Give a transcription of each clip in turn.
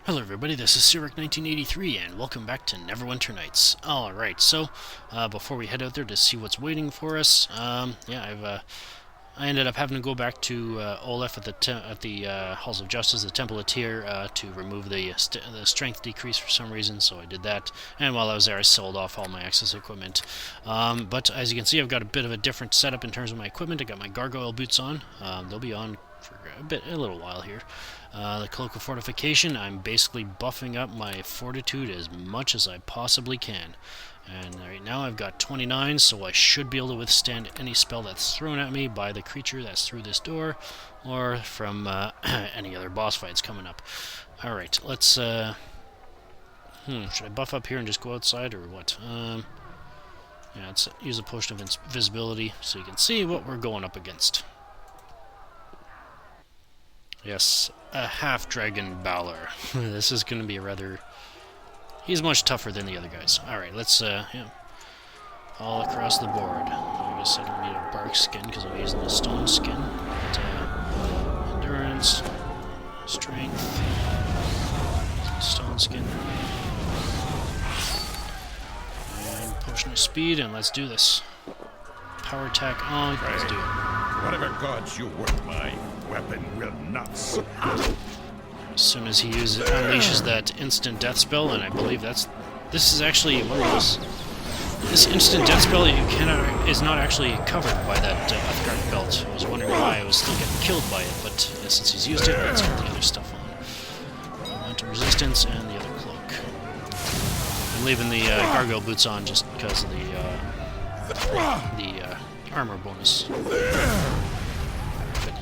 Hello everybody, this is Sirik1983 and welcome back to Neverwinter Nights. Alright, so before we head out there to see what's waiting for us, I ended up having to go back to Olaf at the Halls of Justice, the Temple of Tyr, to remove the strength decrease for some reason, so I did that. And while I was there I sold off all my excess equipment. But as you can see, I've got a bit of a different setup in terms of my equipment. I got my gargoyle boots on. They'll be on for a little while here. The Cloak of Fortification, I'm basically buffing up my fortitude as much as I possibly can. And right now I've got 29, so I should be able to withstand any spell that's thrown at me by the creature that's through this door, or from any other boss fights coming up. Alright, let's... should I buff up here and just go outside, or what? Yeah, let's use a potion of invisibility so you can see what we're going up against. Yes, a half-dragon Balor. This is going to be a rather... He's much tougher than the other guys. Alright, let's, all across the board. I guess I don't need a bark skin because I'm using the stone skin. But, endurance, strength, stone skin, and potion of speed, and let's do this. Power attack on, let's do it. Whatever gods you work, my weapon will not serve. As soon as he unleashes that instant death spell, and I believe this is actually one of those. This instant death spell is not actually covered by that Uthgardt belt. I was wondering why I was still getting killed by it, but since he's used it, let's get the other stuff on. Elemental resistance and the other cloak. I'm leaving the gargoyle boots on just because of the armor bonus. But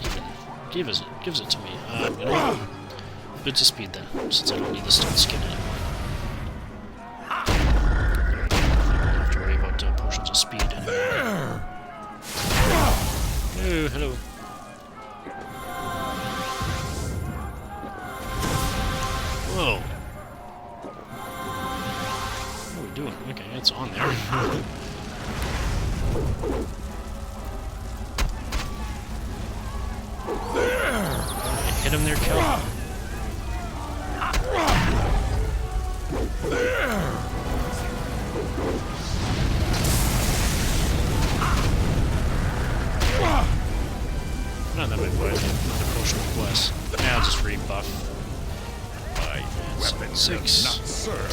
even gives it to me. You know, boots of speed then, since I don't need the stone skin anymore. I don't have to worry about potions of speed anymore. Oh, hello. Whoa. What are we doing? Okay, it's on there. Hit him there, kill him. Not that big bless. Another potion of bless. Now I'll just rebuff. My weapon will 6. not serve.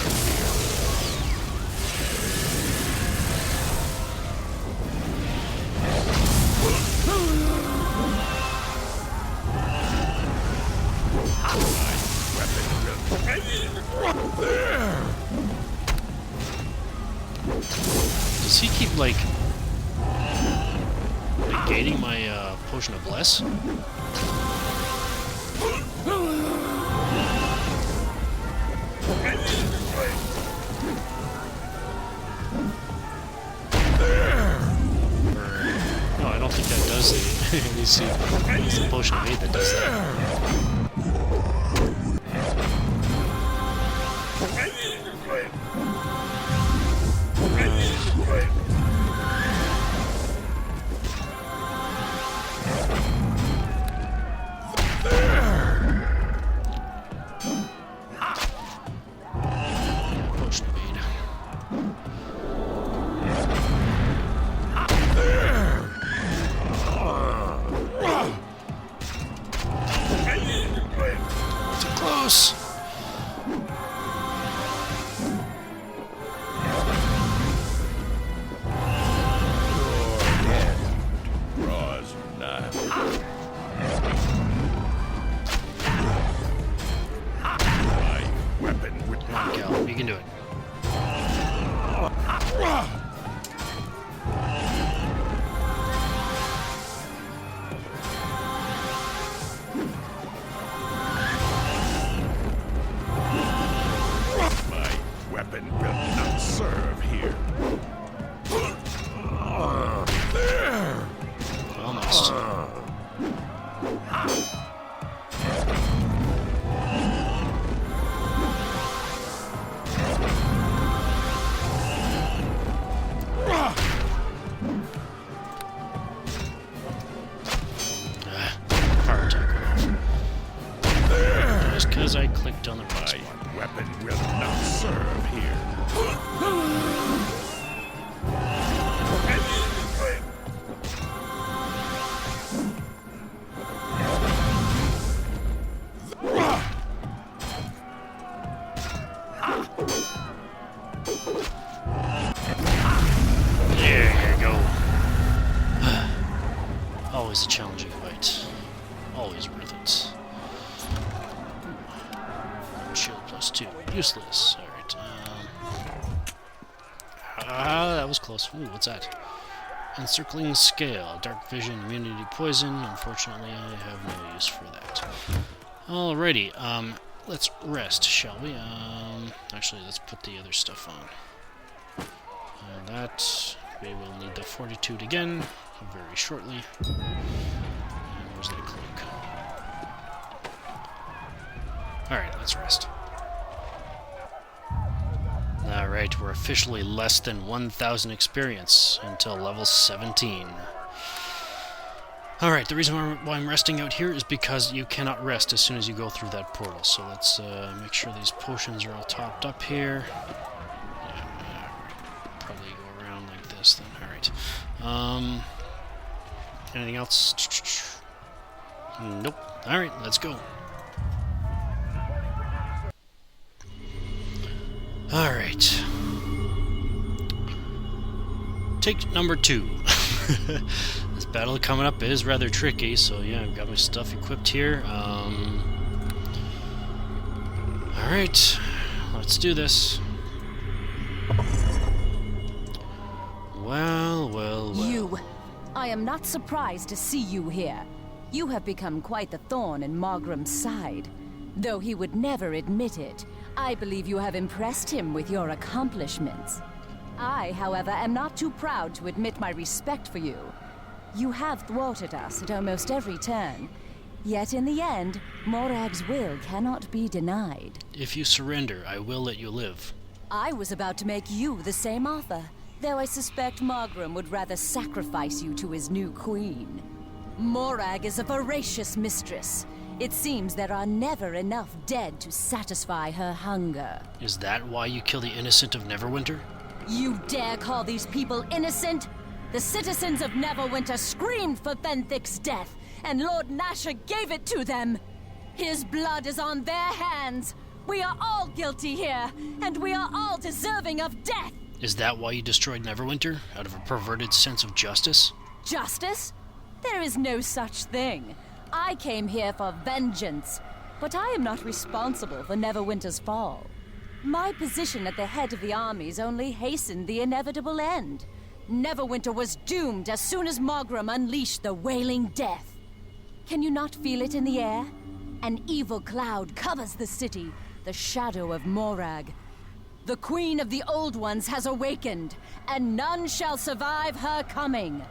Does he keep, like, negating my, potion of bless? No, I don't think that does it. Let me see. It's the potion of 8 that does that. Close. Draws nigh. My weapon would Come on, Cal. You can do it. weapon will not serve here. Almost. on the wrong My spot. weapon will not serve here. There you go. Always a challenging fight. Always worth it. Shield +2. Useless. Alright. That was close. Ooh, what's that? Encircling Scale. Dark Vision, Immunity, Poison. Unfortunately, I have no use for that. Alrighty. Let's rest, shall we? Actually, let's put the other stuff on. That. We will need the Fortitude again very shortly. And where's that cloak? Alright, let's rest. Alright, we're officially less than 1,000 experience until level 17. Alright, the reason why I'm resting out here is because you cannot rest as soon as you go through that portal. So let's make sure these potions are all topped up here. Probably go around like this then. Alright. Anything else? Nope. Alright, let's go. Alright. Take number 2. This battle coming up is rather tricky, so yeah, I've got my stuff equipped here. Alright, let's do this. Well. You. I am not surprised to see you here. You have become quite the thorn in Margram's side. Though he would never admit it, I believe you have impressed him with your accomplishments. I, however, am not too proud to admit my respect for you. You have thwarted us at almost every turn. Yet in the end, Morag's will cannot be denied. If you surrender, I will let you live. I was about to make you the same offer, though I suspect Margram would rather sacrifice you to his new queen. Morag is a voracious mistress. It seems there are never enough dead to satisfy her hunger. Is that why you kill the innocent of Neverwinter? You dare call these people innocent? The citizens of Neverwinter screamed for Fenthic's death, and Lord Nasher gave it to them. His blood is on their hands. We are all guilty here, and we are all deserving of death. Is that why you destroyed Neverwinter? Out of a perverted sense of justice? Justice? There is no such thing. I came here for vengeance, but I am not responsible for Neverwinter's fall. My position at the head of the armies only hastened the inevitable end. Neverwinter was doomed as soon as Margram unleashed the Wailing Death. Can you not feel it in the air? An evil cloud covers the city, the shadow of Morag. The Queen of the Old Ones has awakened, and none shall survive her coming.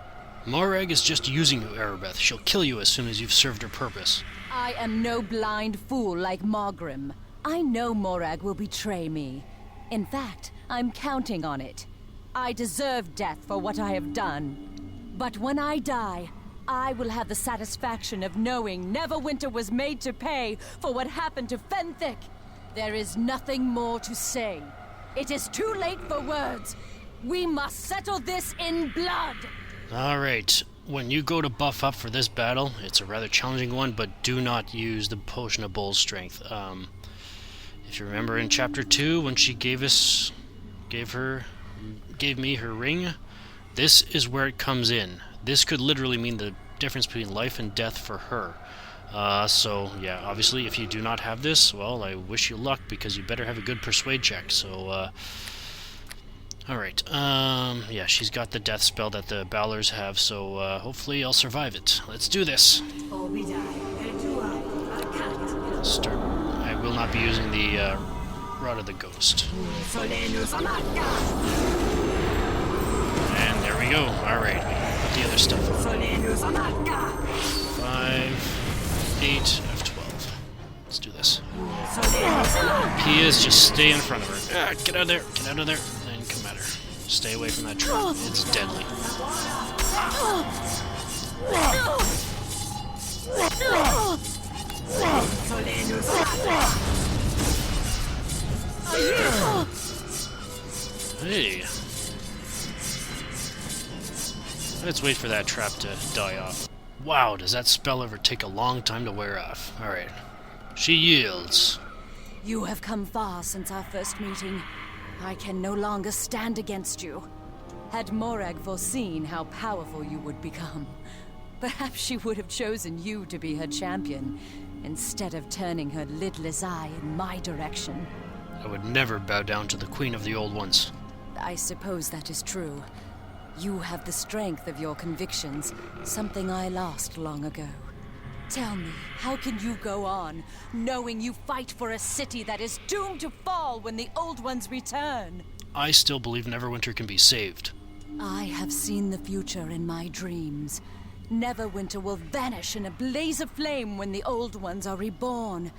Morag is just using you, Aribeth. She'll kill you as soon as you've served her purpose. I am no blind fool like Margram. I know Morag will betray me. In fact, I'm counting on it. I deserve death for what I have done. But when I die, I will have the satisfaction of knowing Neverwinter was made to pay for what happened to Fenthic. There is nothing more to say. It is too late for words. We must settle this in blood. Alright, when you go to buff up for this battle, it's a rather challenging one, but do not use the Potion of Bull Strength. If you remember in Chapter 2, when she gave me her ring, this is where it comes in. This could literally mean the difference between life and death for her. So, yeah, obviously, if you do not have this, well, I wish you luck, because you better have a good persuade check, so, alright, yeah, she's got the death spell that the Balors have, so, hopefully I'll survive it. Let's do this. Start. I will not be using the, Rod of the Ghost. And there we go. Alright, put the other stuff on. 5... 8 of 12. Let's do this. He is, just stay in front of her. Get out of there, get out of there, and come at her. Stay away from that trap. It's deadly. Hey. Let's wait for that trap to die off. Wow, does that spell ever take a long time to wear off? Alright. She yields. You have come far since our first meeting. I can no longer stand against you. Had Morag foreseen how powerful you would become, perhaps she would have chosen you to be her champion, instead of turning her lidless eye in my direction. I would never bow down to the Queen of the Old Ones. I suppose that is true. You have the strength of your convictions, something I lost long ago. Tell me, how can you go on, knowing you fight for a city that is doomed to fall when the Old Ones return? I still believe Neverwinter can be saved. I have seen the future in my dreams. Neverwinter will vanish in a blaze of flame when the Old Ones are reborn.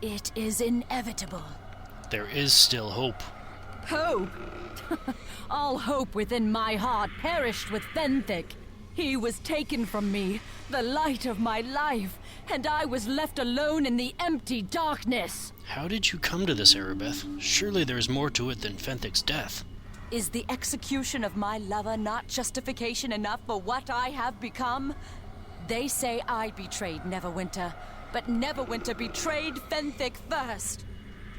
It is inevitable. There is still hope. Hope? All hope within my heart perished with Fenthic. He was taken from me, the light of my life, and I was left alone in the empty darkness. How did you come to this, Aribeth? Surely there is more to it than Fenthic's death. Is the execution of my lover not justification enough for what I have become? They say I betrayed Neverwinter, but Neverwinter betrayed Fenthic first.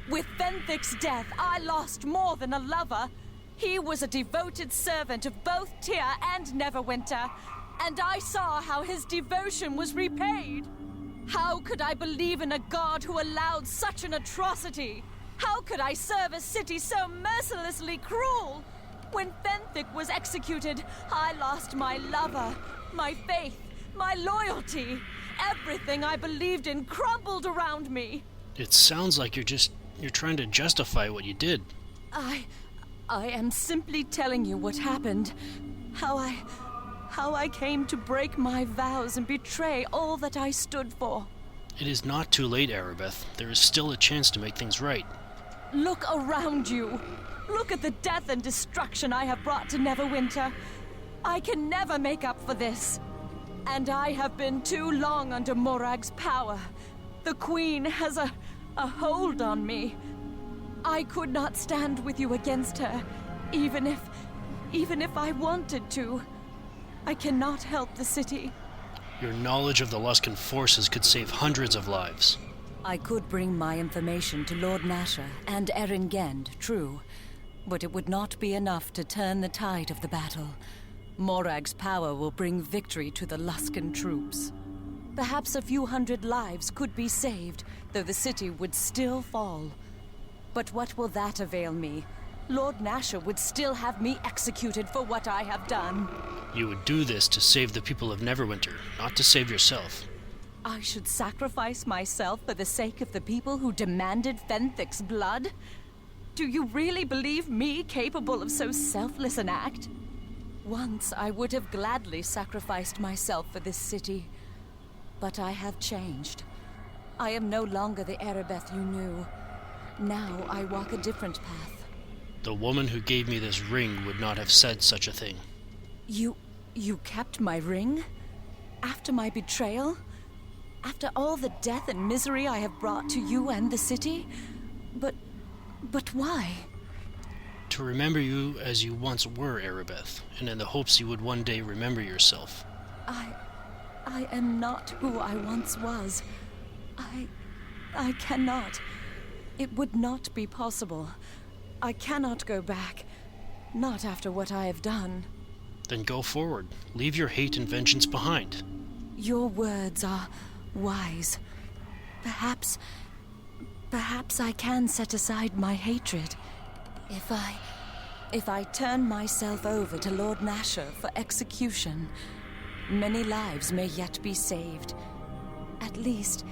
With Fenthic's death, I lost more than a lover. He was a devoted servant of both Tyr and Neverwinter, and I saw how his devotion was repaid. How could I believe in a god who allowed such an atrocity? How could I serve a city so mercilessly cruel? When Fenthic was executed, I lost my lover, my faith, my loyalty. Everything I believed in crumbled around me. It sounds like you're trying to justify what you did. I am simply telling you what happened. How I came to break my vows and betray all that I stood for. It is not too late, Aribeth. There is still a chance to make things right. Look around you. Look at the death and destruction I have brought to Neverwinter. I can never make up for this. And I have been too long under Morag's power. The Queen has a hold on me. I could not stand with you against her, even if I wanted to. I cannot help the city. Your knowledge of the Luskan forces could save hundreds of lives. I could bring my information to Lord Nasher and Erengend, true, but it would not be enough to turn the tide of the battle. Morag's power will bring victory to the Luskan troops. Perhaps a few hundred lives could be saved, though the city would still fall. But what will that avail me? Lord Nasher would still have me executed for what I have done. You would do this to save the people of Neverwinter, not to save yourself. I should sacrifice myself for the sake of the people who demanded Fenthic's blood? Do you really believe me capable of so selfless an act? Once I would have gladly sacrificed myself for this city. But I have changed. I am no longer the Aribeth you knew. Now I walk a different path. The woman who gave me this ring would not have said such a thing. You kept my ring? After my betrayal? After all the death and misery I have brought to you and the city? But why? To remember you as you once were, Aribeth, and in the hopes you would one day remember yourself. I am not who I once was. I cannot. It would not be possible. I cannot go back. Not after what I have done. Then go forward. Leave your hate and vengeance behind. Your words are wise. Perhaps I can set aside my hatred. If I turn myself over to Lord Nasher for execution, many lives may yet be saved. At least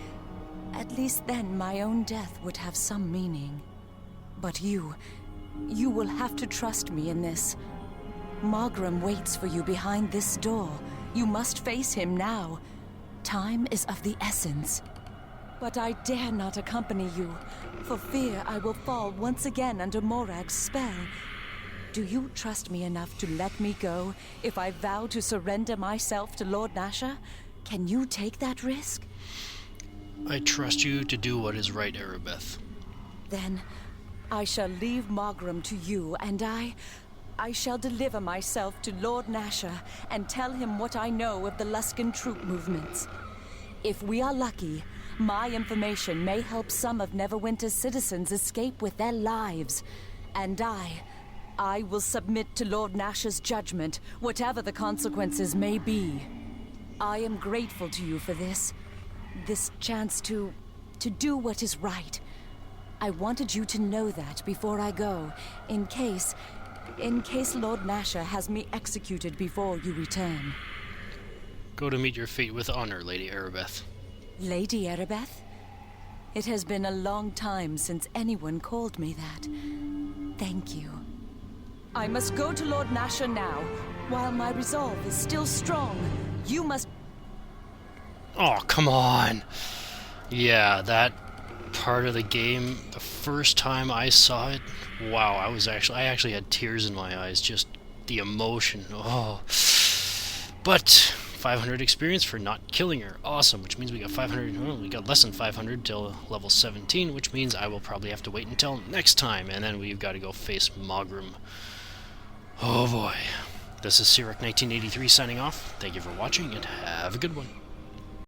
then my own death would have some meaning. But you will have to trust me in this. Margrim waits for you behind this door. You must face him now. Time is of the essence. But I dare not accompany you, for fear I will fall once again under Morag's spell. Do you trust me enough to let me go if I vow to surrender myself to Lord Nasher? Can you take that risk? I trust you to do what is right, Aribeth. Then I shall leave Mogram to you, and I shall deliver myself to Lord Nasher and tell him what I know of the Luskan troop movements. If we are lucky, my information may help some of Neverwinter's citizens escape with their lives. And I will submit to Lord Nasher's judgment, whatever the consequences may be. I am grateful to you for this chance to do what is right. I wanted you to know that before I go, in case Lord Nasher has me executed before you return. Go to meet your fate with honor, Lady Aribeth. Lady Aribeth? It has been a long time since anyone called me that. Thank you. I must go to Lord Nasher now. While my resolve is still strong, you must... Oh, come on! Yeah, that part of the game, the first time I saw it, wow, I actually had tears in my eyes, just the emotion. Oh. But 500 experience for not killing her. Awesome, which means we got 500, well, we got less than 500 till level 17, which means I will probably have to wait until next time, and then we've got to go face Mogram. Oh boy. This is Siege 1983 signing off. Thank you for watching, and have a good one.